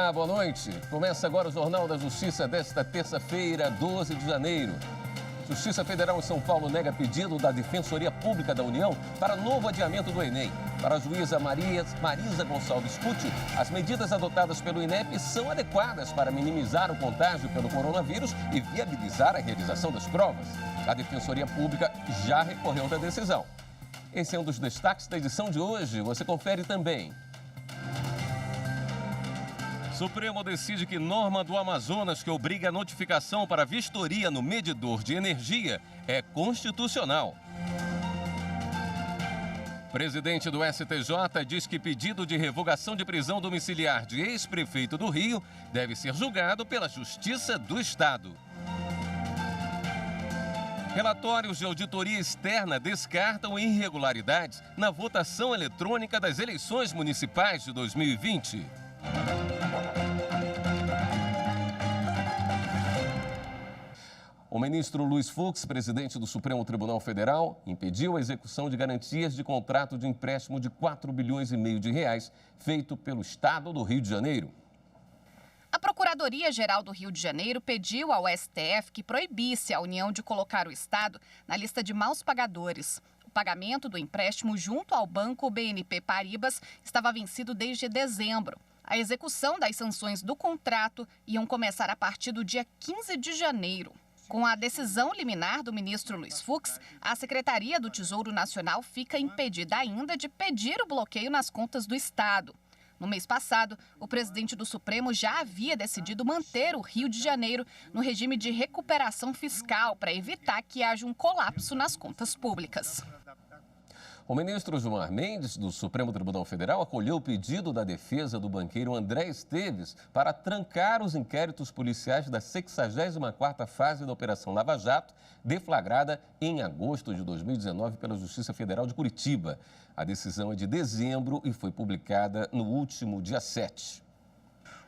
Olá, boa noite. Começa agora o Jornal da Justiça desta terça-feira, 12 de janeiro. Justiça Federal em São Paulo nega pedido da Defensoria Pública da União para novo adiamento do Enem. Para a juíza Marisa Gonçalves Pucci, as medidas adotadas pelo INEP são adequadas para minimizar o contágio pelo coronavírus e viabilizar a realização das provas. A Defensoria Pública já recorreu da decisão. Esse é um dos destaques da edição de hoje. Você confere também. Supremo decide que norma do Amazonas que obriga a notificação para vistoria no medidor de energia é constitucional. Presidente do STJ diz que pedido de revogação de prisão domiciliar de ex-prefeito do Rio deve ser julgado pela Justiça do Estado. Relatórios de auditoria externa descartam irregularidades na votação eletrônica das eleições municipais de 2020. O ministro Luiz Fux, presidente do Supremo Tribunal Federal, impediu a execução de garantias de contrato de empréstimo de 4,5 bilhões de reais feito pelo Estado do Rio de Janeiro. A Procuradoria-Geral do Rio de Janeiro pediu ao STF que proibisse a União de colocar o Estado na lista de maus pagadores. O pagamento do empréstimo junto ao banco BNP Paribas estava vencido desde dezembro. A execução das sanções do contrato iam começar a partir do dia 15 de janeiro. Com a decisão liminar do ministro Luiz Fux, a Secretaria do Tesouro Nacional fica impedida ainda de pedir o bloqueio nas contas do Estado. No mês passado, o presidente do Supremo já havia decidido manter o Rio de Janeiro no regime de recuperação fiscal para evitar que haja um colapso nas contas públicas. O ministro Gilmar Mendes, do Supremo Tribunal Federal, acolheu o pedido da defesa do banqueiro André Esteves para trancar os inquéritos policiais da 64ª fase da Operação Lava Jato, deflagrada em agosto de 2019 pela Justiça Federal de Curitiba. A decisão é de dezembro e foi publicada no último dia 7.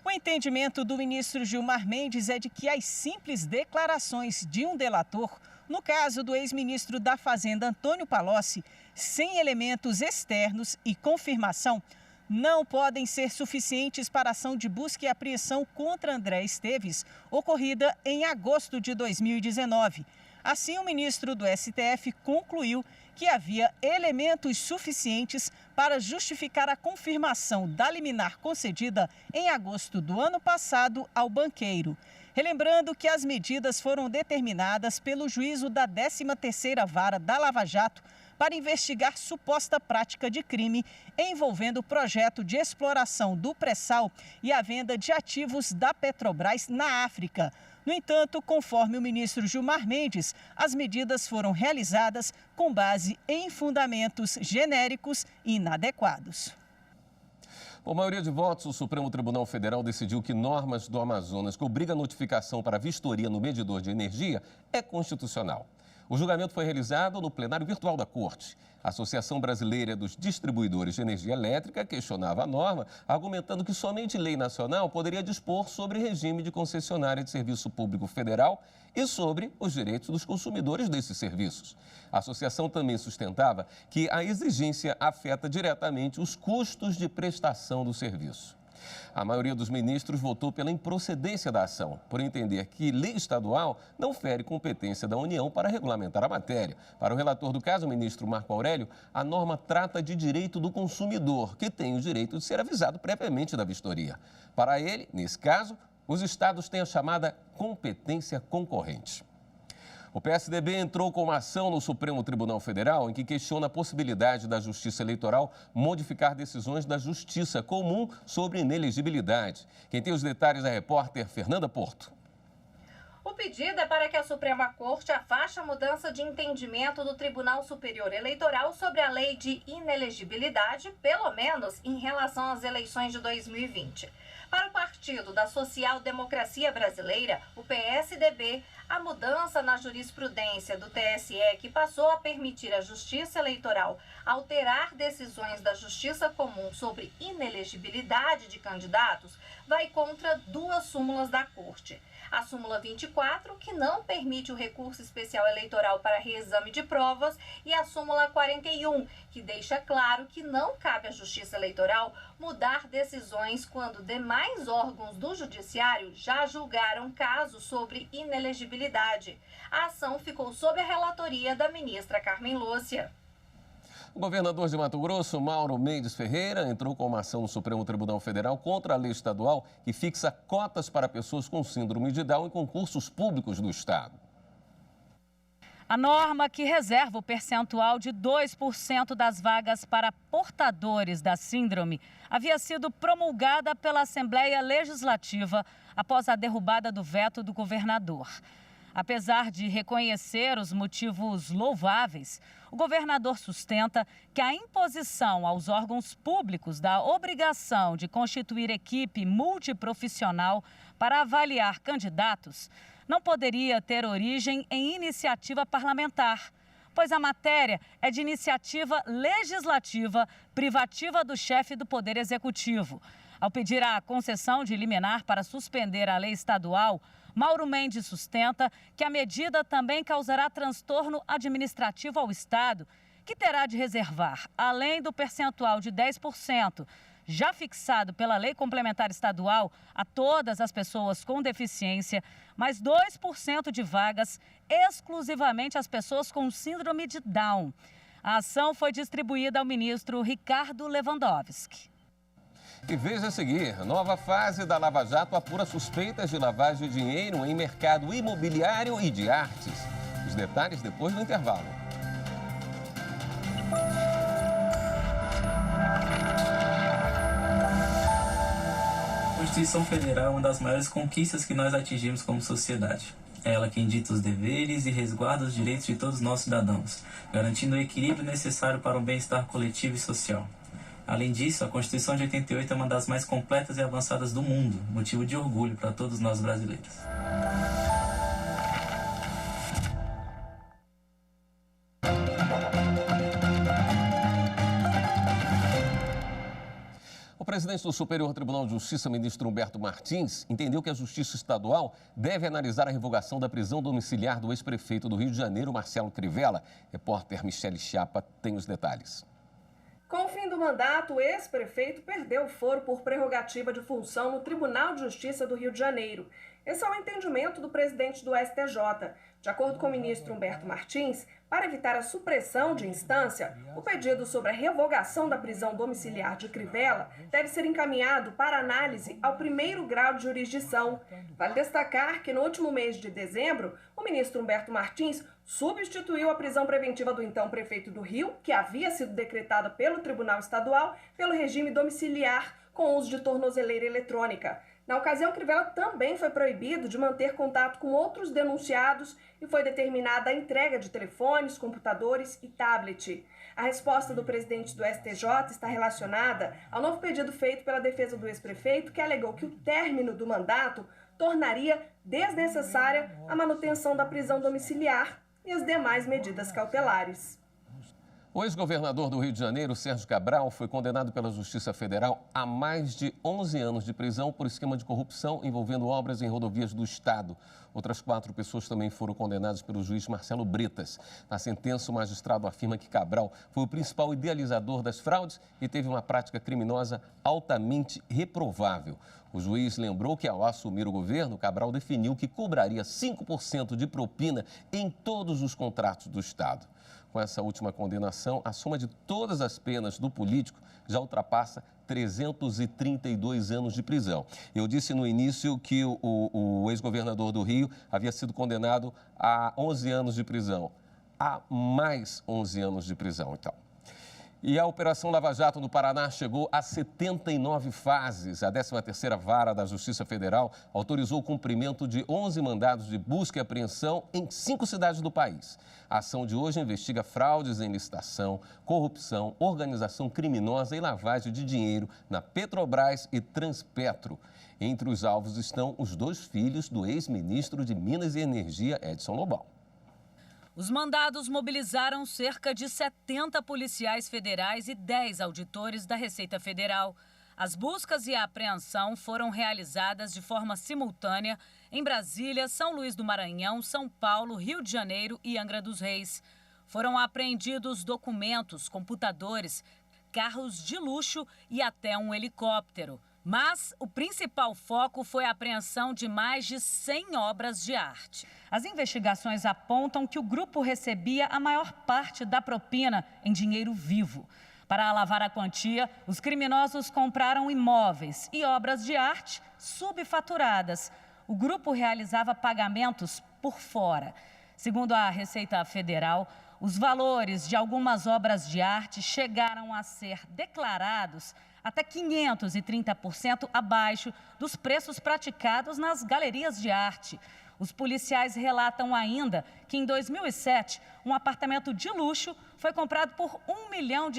O entendimento do ministro Gilmar Mendes é de que as simples declarações de um delator, no caso do ex-ministro da Fazenda Antônio Palocci, sem elementos externos e confirmação, não podem ser suficientes para a ação de busca e apreensão contra André Esteves, ocorrida em agosto de 2019. Assim, o ministro do STF concluiu que havia elementos suficientes para justificar a confirmação da liminar concedida em agosto do ano passado ao banqueiro. Relembrando que as medidas foram determinadas pelo juízo da 13ª Vara da Lava Jato para investigar suposta prática de crime envolvendo o projeto de exploração do pré-sal e a venda de ativos da Petrobras na África. No entanto, conforme o ministro Gilmar Mendes, as medidas foram realizadas com base em fundamentos genéricos e inadequados. Por maioria de votos, o Supremo Tribunal Federal decidiu que normas do Amazonas que obrigam a notificação para vistoria no medidor de energia é constitucional. O julgamento foi realizado no plenário virtual da Corte. A Associação Brasileira dos Distribuidores de Energia Elétrica questionava a norma, argumentando que somente lei nacional poderia dispor sobre regime de concessionária de serviço público federal e sobre os direitos dos consumidores desses serviços. A associação também sustentava que a exigência afeta diretamente os custos de prestação do serviço. A maioria dos ministros votou pela improcedência da ação, por entender que lei estadual não fere competência da União para regulamentar a matéria. Para o relator do caso, o ministro Marco Aurélio, a norma trata de direito do consumidor, que tem o direito de ser avisado previamente da vistoria. Para ele, nesse caso, os estados têm a chamada competência concorrente. O PSDB entrou com uma ação no Supremo Tribunal Federal em que questiona a possibilidade da Justiça Eleitoral modificar decisões da Justiça Comum sobre inelegibilidade. Quem tem os detalhes é a repórter Fernanda Porto. O pedido é para que a Suprema Corte afaste a mudança de entendimento do Tribunal Superior Eleitoral sobre a lei de inelegibilidade, pelo menos em relação às eleições de 2020. Para o Partido da Social Democracia Brasileira, o PSDB, a mudança na jurisprudência do TSE, que passou a permitir à Justiça Eleitoral alterar decisões da Justiça Comum sobre inelegibilidade de candidatos, vai contra duas súmulas da Corte. A súmula 24, que não permite o recurso especial eleitoral para reexame de provas, e a súmula 41, que deixa claro que não cabe à Justiça Eleitoral mudar decisões quando demais órgãos do Judiciário já julgaram casos sobre inelegibilidade. A ação ficou sob a relatoria da ministra Carmen Lúcia. O governador de Mato Grosso, Mauro Mendes Ferreira, entrou com uma ação no Supremo Tribunal Federal contra a lei estadual que fixa cotas para pessoas com síndrome de Down em concursos públicos do estado. A norma que reserva o percentual de 2% das vagas para portadores da síndrome havia sido promulgada pela Assembleia Legislativa após a derrubada do veto do governador. Apesar de reconhecer os motivos louváveis, o governador sustenta que a imposição aos órgãos públicos da obrigação de constituir equipe multiprofissional para avaliar candidatos não poderia ter origem em iniciativa parlamentar, pois a matéria é de iniciativa legislativa privativa do chefe do Poder Executivo. Ao pedir a concessão de liminar para suspender a lei estadual, Mauro Mendes sustenta que a medida também causará transtorno administrativo ao Estado, que terá de reservar, além do percentual de 10%, já fixado pela Lei Complementar Estadual a todas as pessoas com deficiência, mais 2% de vagas exclusivamente às pessoas com síndrome de Down. A ação foi distribuída ao ministro Ricardo Lewandowski. E veja a seguir, nova fase da Lava Jato apura suspeitas de lavagem de dinheiro em mercado imobiliário e de artes. Os detalhes depois do intervalo. A Constituição Federal é uma das maiores conquistas que nós atingimos como sociedade. É ela quem dita os deveres e resguarda os direitos de todos nós cidadãos, garantindo o equilíbrio necessário para um bem-estar coletivo e social. Além disso, a Constituição de 88 é uma das mais completas e avançadas do mundo, motivo de orgulho para todos nós brasileiros. O presidente do Superior Tribunal de Justiça, ministro Humberto Martins, entendeu que a Justiça Estadual deve analisar a revogação da prisão domiciliar do ex-prefeito do Rio de Janeiro, Marcelo Crivella. Repórter Michele Chiapa tem os detalhes. Com o fim do mandato, o ex-prefeito perdeu o foro por prerrogativa de função no Tribunal de Justiça do Rio de Janeiro. Esse é o entendimento do presidente do STJ. De acordo com o ministro Humberto Martins, para evitar a supressão de instância, o pedido sobre a revogação da prisão domiciliar de Crivella deve ser encaminhado para análise ao primeiro grau de jurisdição. Vale destacar que no último mês de dezembro, o ministro Humberto Martins substituiu a prisão preventiva do então prefeito do Rio, que havia sido decretada pelo Tribunal Estadual, pelo regime domiciliar com uso de tornozeleira eletrônica. Na ocasião, Crivella também foi proibido de manter contato com outros denunciados e foi determinada a entrega de telefones, computadores e tablet. A resposta do presidente do STJ está relacionada ao novo pedido feito pela defesa do ex-prefeito, que alegou que o término do mandato tornaria desnecessária a manutenção da prisão domiciliar e as demais medidas cautelares. O ex-governador do Rio de Janeiro, Sérgio Cabral, foi condenado pela Justiça Federal a mais de 11 anos de prisão por esquema de corrupção envolvendo obras em rodovias do Estado. Outras 4 pessoas também foram condenadas pelo juiz Marcelo Bretas. Na sentença, o magistrado afirma que Cabral foi o principal idealizador das fraudes e teve uma prática criminosa altamente reprovável. O juiz lembrou que, ao assumir o governo, Cabral definiu que cobraria 5% de propina em todos os contratos do Estado. Com essa última condenação, a soma de todas as penas do político já ultrapassa 332 anos de prisão. Eu disse no início que o ex-governador do Rio havia sido condenado a 11 anos de prisão. A mais 11 anos de prisão, então. E a Operação Lava Jato no Paraná chegou a 79 fases. A 13ª Vara da Justiça Federal autorizou o cumprimento de 11 mandados de busca e apreensão em 5 cidades do país. A ação de hoje investiga fraudes em licitação, corrupção, organização criminosa e lavagem de dinheiro na Petrobras e Transpetro. Entre os alvos estão os 2 filhos do ex-ministro de Minas e Energia, Edson Lobão. Os mandados mobilizaram cerca de 70 policiais federais e 10 auditores da Receita Federal. As buscas e a apreensão foram realizadas de forma simultânea em Brasília, São Luís do Maranhão, São Paulo, Rio de Janeiro e Angra dos Reis. Foram apreendidos documentos, computadores, carros de luxo e até um helicóptero. Mas o principal foco foi a apreensão de mais de 100 obras de arte. As investigações apontam que o grupo recebia a maior parte da propina em dinheiro vivo. Para lavar a quantia, os criminosos compraram imóveis e obras de arte subfaturadas. O grupo realizava pagamentos por fora. Segundo a Receita Federal, os valores de algumas obras de arte chegaram a ser declarados até 530% abaixo dos preços praticados nas galerias de arte. Os policiais relatam ainda que em 2007, um apartamento de luxo foi comprado por R$1 milhão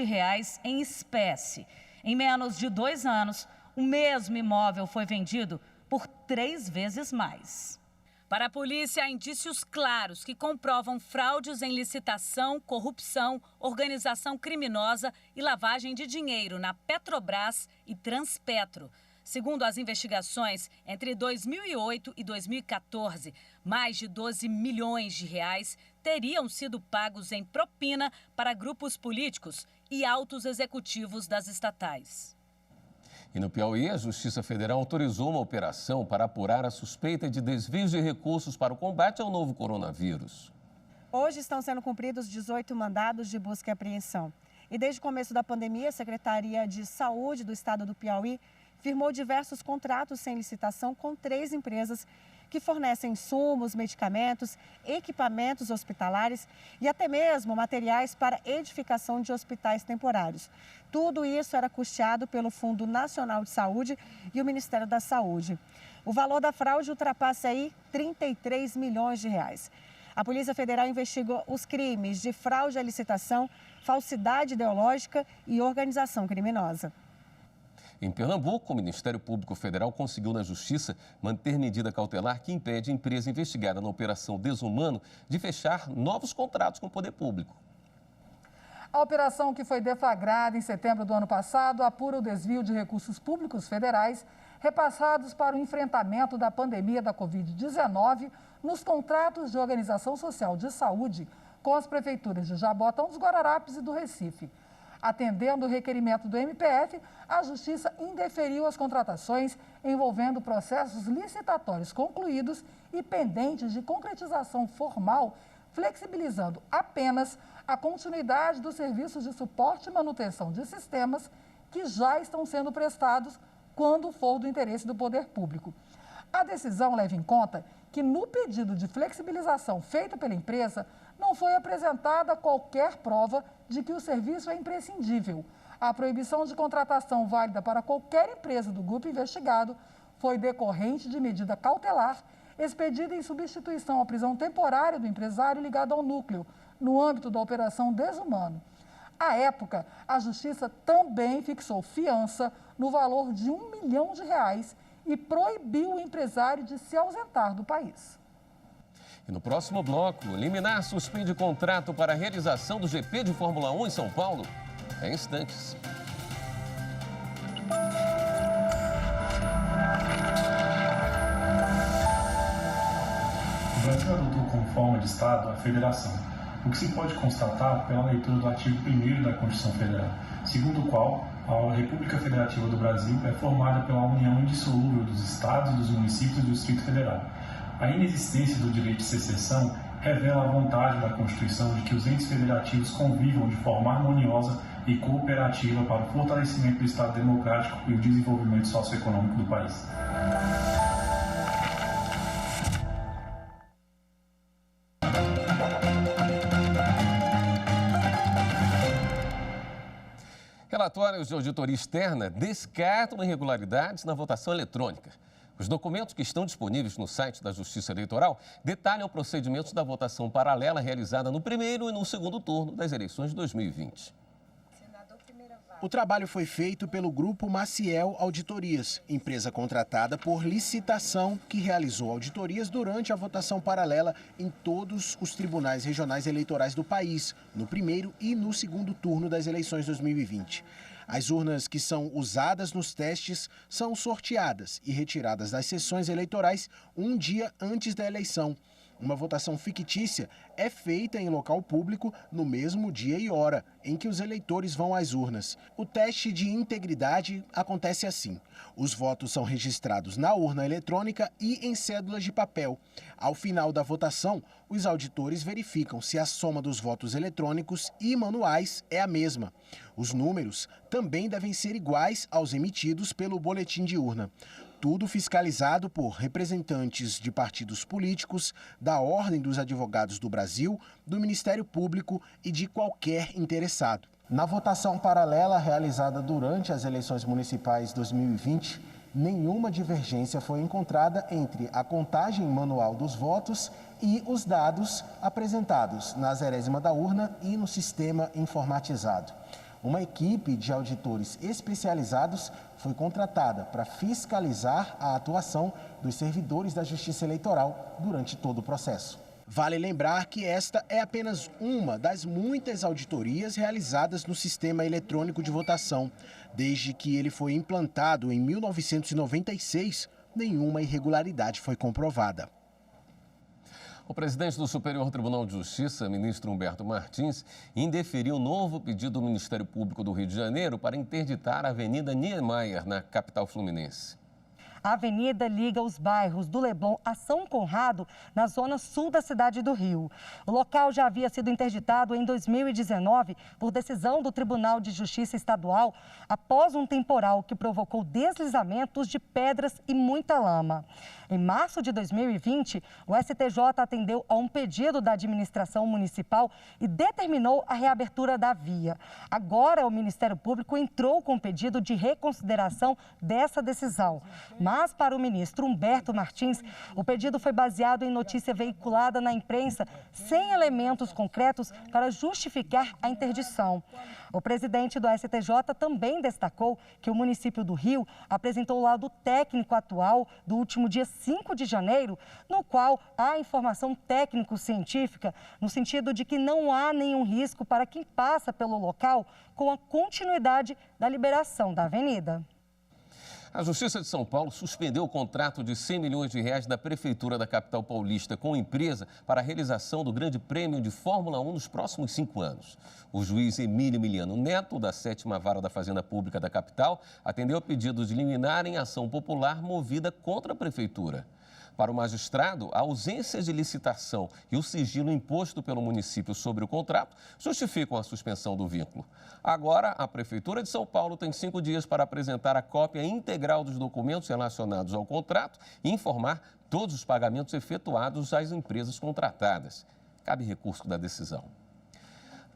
em espécie. Em menos de 2 anos, o mesmo imóvel foi vendido por 3 vezes mais. Para a polícia, há indícios claros que comprovam fraudes em licitação, corrupção, organização criminosa e lavagem de dinheiro na Petrobras e Transpetro. Segundo as investigações, entre 2008 e 2014, mais de R$12 milhões teriam sido pagos em propina para grupos políticos e altos executivos das estatais. E no Piauí, a Justiça Federal autorizou uma operação para apurar a suspeita de desvios de recursos para o combate ao novo coronavírus. Hoje estão sendo cumpridos 18 mandados de busca e apreensão. E desde o começo da pandemia, a Secretaria de Saúde do Estado do Piauí firmou diversos contratos sem licitação com 3 empresas que fornecem insumos, medicamentos, equipamentos hospitalares e até mesmo materiais para edificação de hospitais temporários. Tudo isso era custeado pelo Fundo Nacional de Saúde e o Ministério da Saúde. O valor da fraude ultrapassa aí R$33 milhões. A Polícia Federal investigou os crimes de fraude à licitação, falsidade ideológica e organização criminosa. Em Pernambuco, o Ministério Público Federal conseguiu na Justiça manter medida cautelar que impede a empresa investigada na Operação Desumano de fechar novos contratos com o poder público. A operação, que foi deflagrada em setembro do ano passado, apura o desvio de recursos públicos federais repassados para o enfrentamento da pandemia da Covid-19 nos contratos de organização social de saúde com as prefeituras de Jaboatão dos Guararapes e do Recife. Atendendo o requerimento do MPF, a Justiça indeferiu as contratações envolvendo processos licitatórios concluídos e pendentes de concretização formal, flexibilizando apenas a continuidade dos serviços de suporte e manutenção de sistemas que já estão sendo prestados quando for do interesse do poder público. A decisão leva em conta que no pedido de flexibilização feito pela empresa, não foi apresentada qualquer prova de que o serviço é imprescindível. A proibição de contratação válida para qualquer empresa do grupo investigado foi decorrente de medida cautelar expedida em substituição à prisão temporária do empresário ligado ao núcleo, no âmbito da Operação Desumano. À época, a Justiça também fixou fiança no valor de R$1 milhão e proibiu o empresário de se ausentar do país. E no próximo bloco, liminar suspende contrato para a realização do GP de Fórmula 1 em São Paulo. Em instantes. O Brasil adotou como forma de Estado a federação, o que se pode constatar pela leitura do artigo 1º da Constituição Federal, segundo o qual a República Federativa do Brasil é formada pela união indissolúvel dos Estados, dos municípios e do Distrito Federal. A inexistência do direito de secessão revela a vontade da Constituição de que os entes federativos convivam de forma harmoniosa e cooperativa para o fortalecimento do Estado democrático e o desenvolvimento socioeconômico do país. Relatórios de auditoria externa descartam irregularidades na votação eletrônica. Os documentos que estão disponíveis no site da Justiça Eleitoral detalham procedimentos da votação paralela realizada no primeiro e no segundo turno das eleições de 2020. O trabalho foi feito pelo Grupo Maciel Auditorias, empresa contratada por licitação que realizou auditorias durante a votação paralela em todos os tribunais regionais eleitorais do país, no primeiro e no segundo turno das eleições de 2020. As urnas que são usadas nos testes são sorteadas e retiradas das sessões eleitorais um dia antes da eleição. Uma votação fictícia é feita em local público no mesmo dia e hora em que os eleitores vão às urnas. O teste de integridade acontece assim. Os votos são registrados na urna eletrônica e em cédulas de papel. Ao final da votação, os auditores verificam se a soma dos votos eletrônicos e manuais é a mesma. Os números também devem ser iguais aos emitidos pelo boletim de urna. Tudo fiscalizado por representantes de partidos políticos, da Ordem dos Advogados do Brasil, do Ministério Público e de qualquer interessado. Na votação paralela realizada durante as eleições municipais 2020, nenhuma divergência foi encontrada entre a contagem manual dos votos e os dados apresentados na zerésima da urna e no sistema informatizado. Uma equipe de auditores especializados foi contratada para fiscalizar a atuação dos servidores da Justiça Eleitoral durante todo o processo. Vale lembrar que esta é apenas uma das muitas auditorias realizadas no sistema eletrônico de votação. Desde que ele foi implantado em 1996, nenhuma irregularidade foi comprovada. O presidente do Superior Tribunal de Justiça, ministro Humberto Martins, indeferiu um novo pedido do Ministério Público do Rio de Janeiro para interditar a Avenida Niemeyer, na capital fluminense. A avenida liga os bairros do Leblon a São Conrado, na zona sul da cidade do Rio. O local já havia sido interditado em 2019 por decisão do Tribunal de Justiça Estadual após um temporal que provocou deslizamentos de pedras e muita lama. Em março de 2020, o STJ atendeu a um pedido da administração municipal e determinou a reabertura da via. Agora, o Ministério Público entrou com pedido de reconsideração dessa decisão. Mas, para o ministro Humberto Martins, o pedido foi baseado em notícia veiculada na imprensa, sem elementos concretos para justificar a interdição. O presidente do STJ também destacou que o município do Rio apresentou o laudo técnico atual do último dia 5 de janeiro, no qual há informação técnico-científica no sentido de que não há nenhum risco para quem passa pelo local com a continuidade da liberação da avenida. A Justiça de São Paulo suspendeu o contrato de R$100 milhões da Prefeitura da capital paulista com a empresa para a realização do Grande Prêmio de Fórmula 1 nos próximos 5 anos. O juiz Emílio Emiliano Neto, da 7ª Vara da Fazenda Pública da capital, atendeu a pedido de liminar em ação popular movida contra a Prefeitura. Para o magistrado, a ausência de licitação e o sigilo imposto pelo município sobre o contrato justificam a suspensão do vínculo. Agora, a Prefeitura de São Paulo tem 5 dias para apresentar a cópia integral dos documentos relacionados ao contrato e informar todos os pagamentos efetuados às empresas contratadas. Cabe recurso da decisão.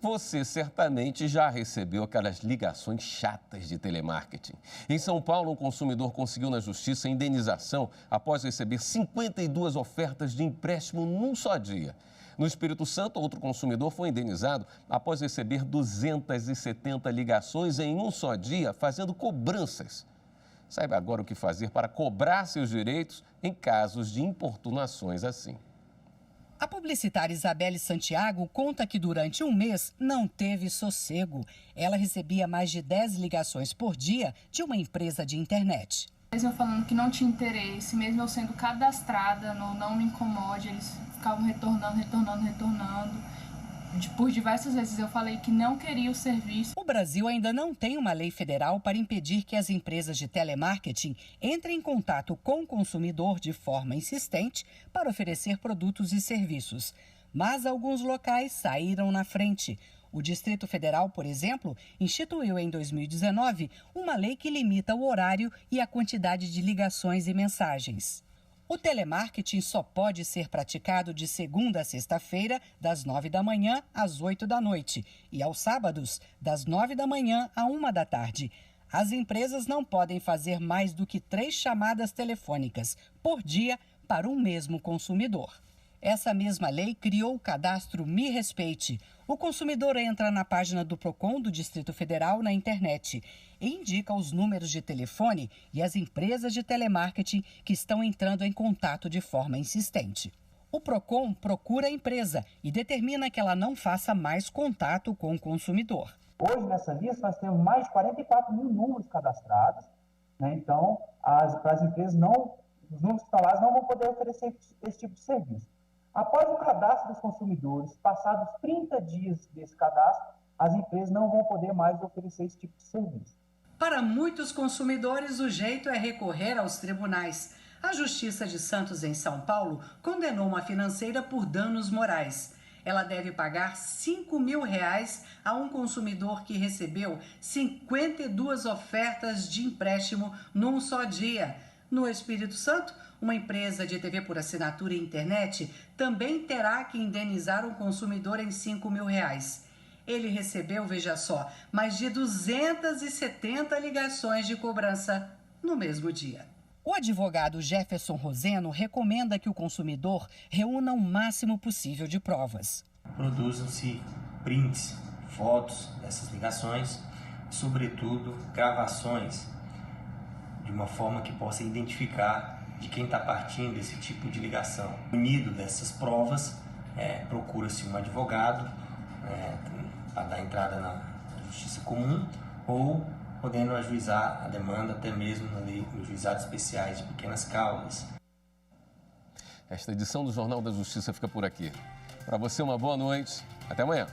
Você certamente já recebeu aquelas ligações chatas de telemarketing. Em São Paulo, um consumidor conseguiu na justiça indenização após receber 52 ofertas de empréstimo num só dia. No Espírito Santo, outro consumidor foi indenizado após receber 270 ligações em um só dia, fazendo cobranças. Saiba agora o que fazer para cobrar seus direitos em casos de importunações assim. A publicitária Isabelle Santiago conta que durante um mês não teve sossego. Ela recebia mais de 10 ligações por dia de uma empresa de internet. Mesmo eu falando que não tinha interesse, mesmo eu sendo cadastrada no Não Me Incomode, eles ficavam retornando. Por diversas vezes eu falei que não queria o serviço. O Brasil ainda não tem uma lei federal para impedir que as empresas de telemarketing entrem em contato com o consumidor de forma insistente para oferecer produtos e serviços. Mas alguns locais saíram na frente. O Distrito Federal, por exemplo, instituiu em 2019 uma lei que limita o horário e a quantidade de ligações e mensagens. O telemarketing só pode ser praticado de segunda a sexta-feira, das 9 da manhã às 8 da noite, e aos sábados, das 9 da manhã à 1 da tarde. As empresas não podem fazer mais do que 3 chamadas telefônicas por dia para um mesmo consumidor. Essa mesma lei criou o cadastro Me Respeite. O consumidor entra na página do PROCON do Distrito Federal na internet e indica os números de telefone e as empresas de telemarketing que estão entrando em contato de forma insistente. O PROCON procura a empresa e determina que ela não faça mais contato com o consumidor. Hoje, nessa lista, nós temos mais de 44 mil números cadastrados, né? Então, para as empresas, os números instalados não vão poder oferecer esse tipo de serviço. Após o cadastro dos consumidores, passados 30 dias desse cadastro, as empresas não vão poder mais oferecer esse tipo de serviço. Para muitos consumidores, o jeito é recorrer aos tribunais. A Justiça de Santos, em São Paulo, condenou uma financeira por danos morais. Ela deve pagar R$ 5.000 a um consumidor que recebeu 52 ofertas de empréstimo num só dia. No Espírito Santo, uma empresa de TV por assinatura e internet também terá que indenizar um consumidor em R$ 5.000. Ele recebeu, veja só, mais de 270 ligações de cobrança no mesmo dia. O advogado Jefferson Roseno recomenda que o consumidor reúna o máximo possível de provas. Produzam-se prints, fotos dessas ligações, sobretudo gravações, de uma forma que possa identificar de quem está partindo desse tipo de ligação. Unido dessas provas, procura-se um advogado para dar entrada na justiça comum ou podendo ajuizar a demanda até mesmo nos juizados especiais de pequenas causas. Esta edição do Jornal da Justiça fica por aqui. Para você, uma boa noite. Até amanhã.